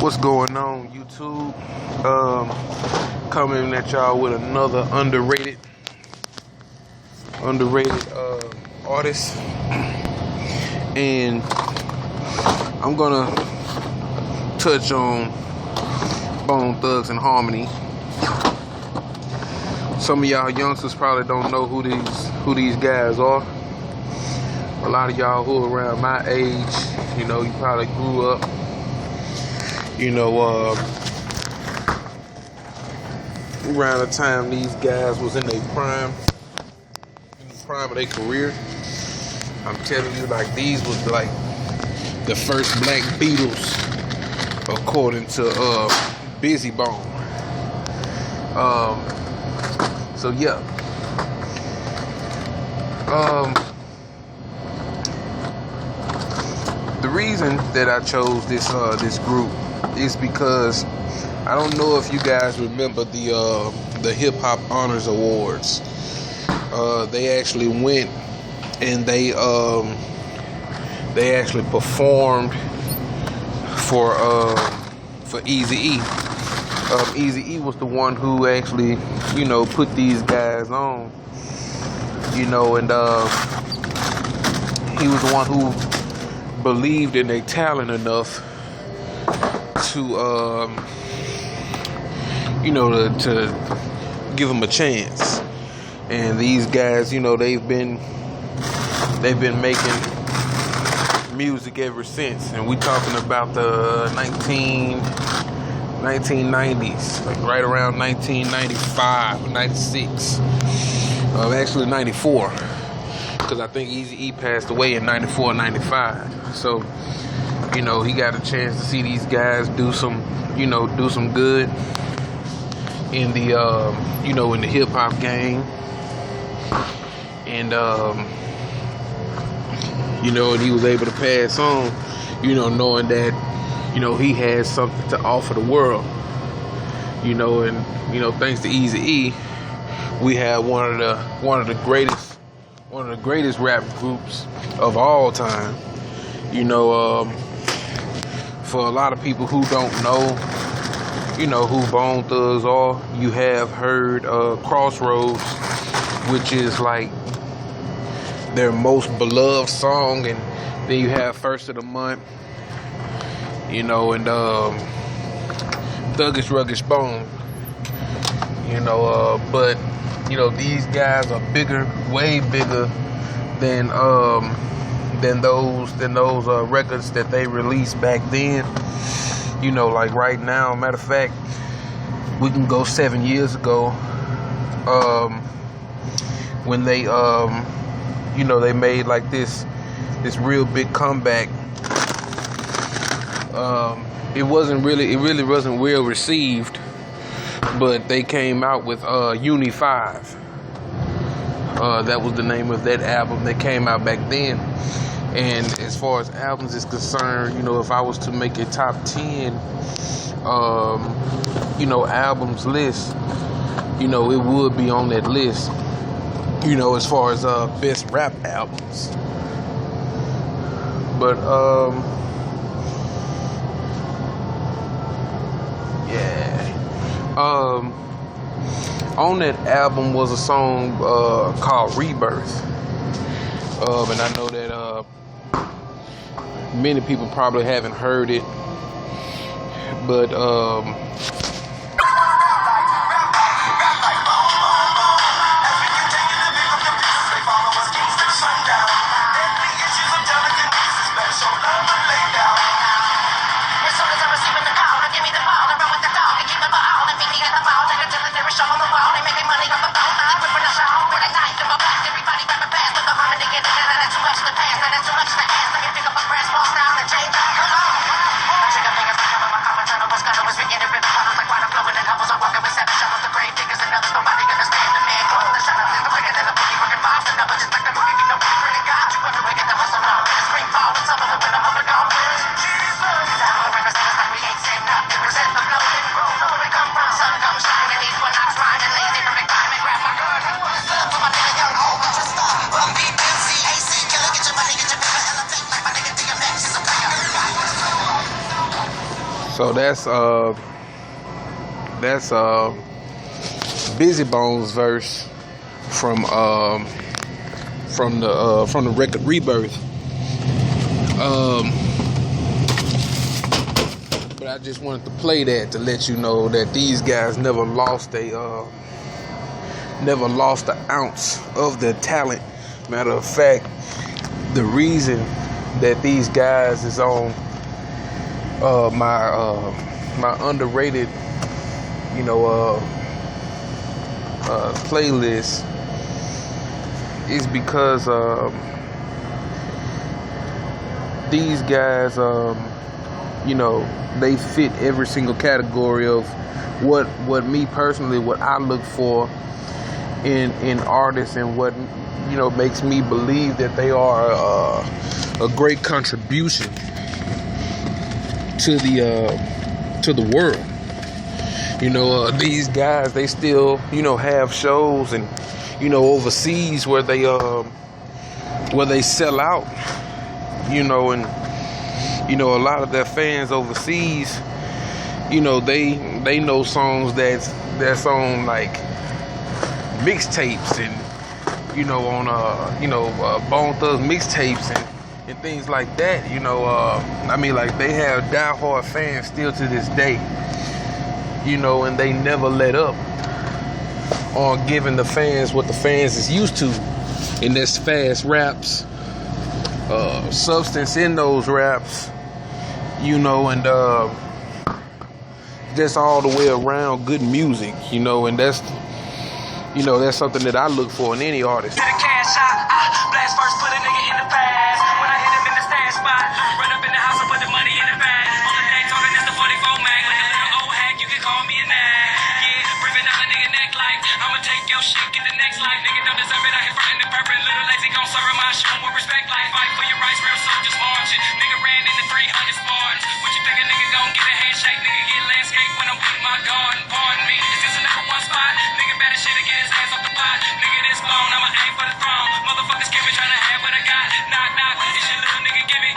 What's going on, YouTube? Coming at y'all with another underrated artist, and I'm gonna touch on Bone Thugs and Harmony. Some of y'all youngsters probably don't know who these guys are. A lot of y'all who are around my age, you probably grew up, around the time these guys was in their prime of their career. I'm telling you, like, these was like the first black Beatles, according to Busy Bone. So yeah. The reason that I chose this group is because I don't know if you guys remember the Hip Hop Honors Awards. They actually went and they actually performed for Eazy-E. Eazy-E was the one who actually put these guys on, and he was the one who believed in their talent enough to to give them a chance. And these guys, they've been making music ever since. And we talking about the 1990s, like right around 1995, 96, actually 94, because I think Eazy-E passed away in 94, 95. So, he got a chance to see these guys do some good in the, in the hip hop game. And, and he was able to pass on, knowing that, he had something to offer the world, and, thanks to Eazy-E, we have one of the greatest rap groups of all time. For a lot of people who don't know, who Bone Thugs are, you have heard Crossroads, which is like their most beloved song, and then you have First of the Month, and Thuggish Ruggish Bone, but these guys are bigger, way bigger than those records that they released back then. Like right now, matter of fact, we can go 7 years ago, when they they made like this real big comeback. It really wasn't well received, but they came out with Uni 5. That was the name of that album that came out back then. And as far as albums is concerned, if I was to make a top 10 albums list, it would be on that list, as far as best rap albums. But on that album was a song called Rebirth. And I know that many people probably haven't heard it, but Come on. So that's Busy Bones verse from the record Rebirth. But I just wanted to play that to let you know that these guys never lost an ounce of their talent. Matter of fact, the reason that these guys is on my underrated, playlist is because these guys, they fit every single category of what me personally, what I look for in artists, and what makes me believe that they are a great contribution to the world. These guys, they still have shows and overseas where they sell out, and a lot of their fans overseas, they know songs that's on like mixtapes and on Bone Thugs mixtapes and things like that. They have diehard fans still to this day, and they never let up on giving the fans what the fans is used to, and that's fast raps, substance in those raps, and just all the way around good music, and that's something that I look for in any artist. Blast first, put a nigga in the past. When I hit him in the stash spot, run up in the house and put the money in the bag. On the day talking, it's the 44 mag. Like a little old hack, you can call me a nag. Yeah, ripping out a nigga neck like I'ma take your shit, get the next life. Nigga don't deserve it, I hit frontin' and purpin'. Little lazy gon' serve my show with respect like fight for your rights, real soldiers marching. Nigga ran in the 300 Spartans. What you think a nigga gon' get a handshake? Nigga get landscape when I'm with my garden. Pardon me, is this a number one spot? Nigga better shit to get his ass off the pot. Nigga this blown, I'ma aim for the throne. Motherfuckers give me tryna have what I got. Knock, knock, it's your little nigga, give me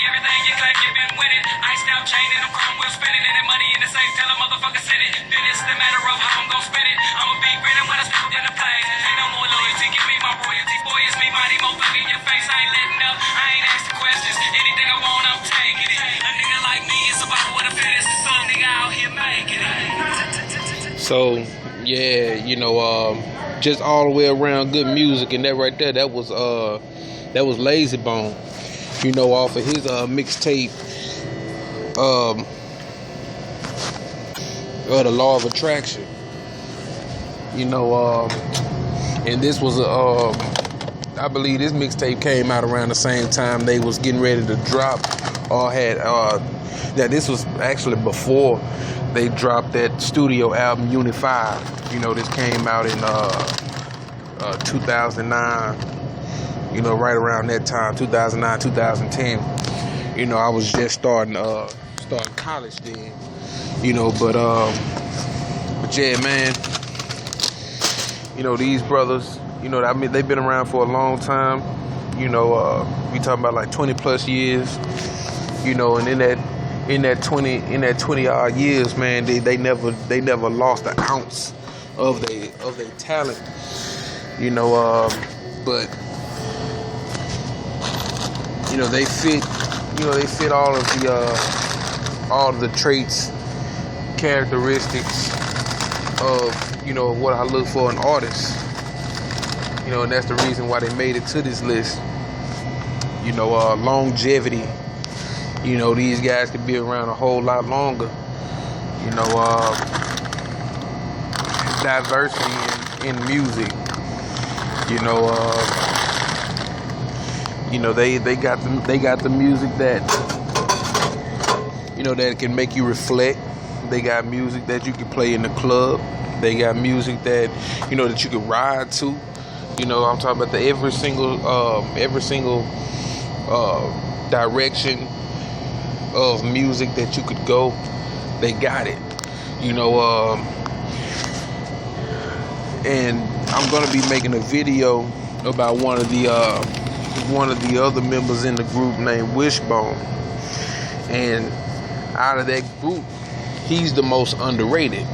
everything you claim you been winning. Iced out chain and I'm chrome wheel spinning. And that money in the safe, tell a motherfucker send it. Then it's the matter of how I'm gon' spend it. I'ma be grinning when I step in the place. Ain't no more loyalty, give me my royalty. Boy, it's me, mighty motherfucker in your face. I ain't letting up, I ain't asking questions. Anything I want, I'm taking it. A nigga like me is about what the fittest. Some nigga out here making it. So yeah, just all the way around good music, and that right there, that was Lazy Bone, off of his mixtape, The Law of Attraction, and this was I believe this mixtape came out around the same time they was getting ready to drop, or had this was actually before they dropped that studio album Unify. This came out in 2009, right around that time, 2009, 2010. I was just starting college then, but yeah, man, these brothers, they've been around for a long time, we talking about like 20 plus years, and in that 20 odd years, man, they never lost an ounce of their talent, but they fit all of the traits, characteristics of what I look for in artists, and that's the reason why they made it to this list. Longevity. These guys could be around a whole lot longer. Diversity in music. They got the music that that can make you reflect. They got music that you can play in the club. They got music that that you can ride to. I'm talking about every single direction of music that you could go. They got it. And I'm gonna be making a video about one of the other members in the group named Wishbone, and out of that group, he's the most underrated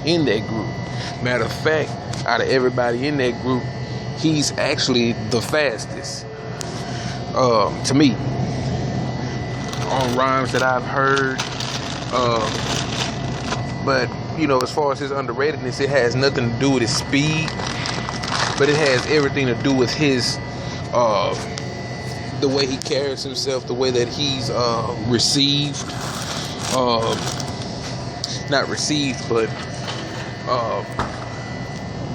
in that group. Matter of fact, out of everybody in that group, he's actually the fastest, to me, on rhymes that I've heard. But you know, as far as his underratedness, it has nothing to do with his speed, but it has everything to do with his the way he carries himself, the way that he's received, not received, but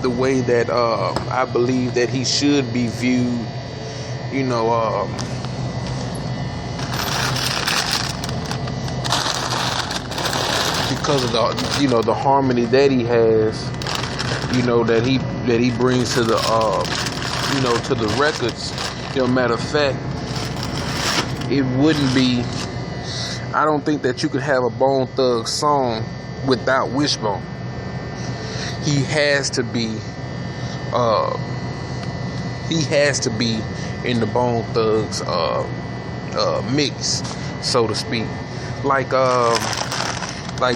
the way that I believe that he should be viewed, you know, because of the, you know, the harmony that he has, you know, that he brings to the you know, to the records. You know, matter of fact, it wouldn't be, I don't think that you could have a Bone Thugs song without Wishbone. He has to be in the Bone Thugs mix, so to speak. Like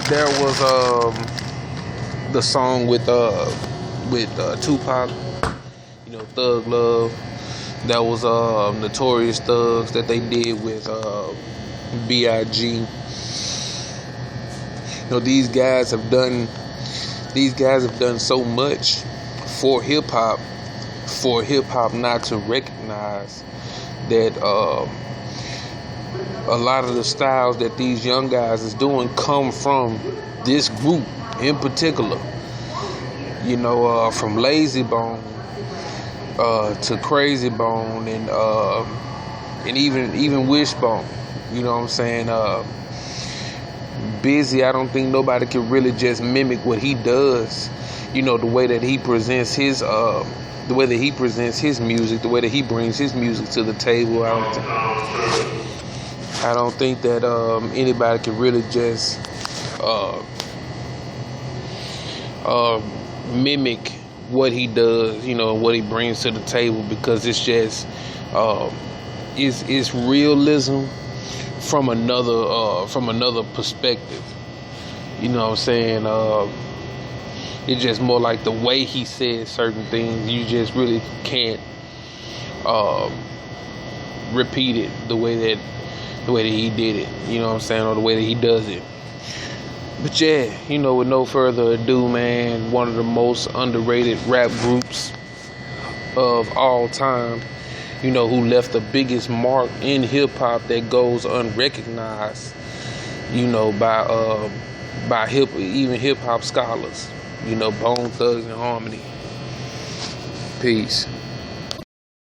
there was the song with Tupac, you know, Thug Love. That was Notorious Thugs that they did with B.I.G. You know, these guys have done so much for hip hop not to recognize that a lot of the styles that these young guys is doing come from this group in particular. You know, from Lazy Bone to Crazy Bone and even Wishbone. You know what I'm saying? Busy, I don't think nobody can really just mimic what he does. You know, the way that he presents his music, the way that he brings his music to the table. I don't think that anybody can really just mimic what he does, you know, what he brings to the table, because it's just it's realism from another perspective. You know what I'm saying? It's just more like the way he says certain things. You just really can't repeat it the way that he did it. You know what I'm saying? Or the way that he does it. But yeah, you know, with no further ado, man, one of the most underrated rap groups of all time, you know, who left the biggest mark in hip-hop that goes unrecognized, you know, by even hip-hop scholars, you know, Bone Thugs and Harmony. Peace.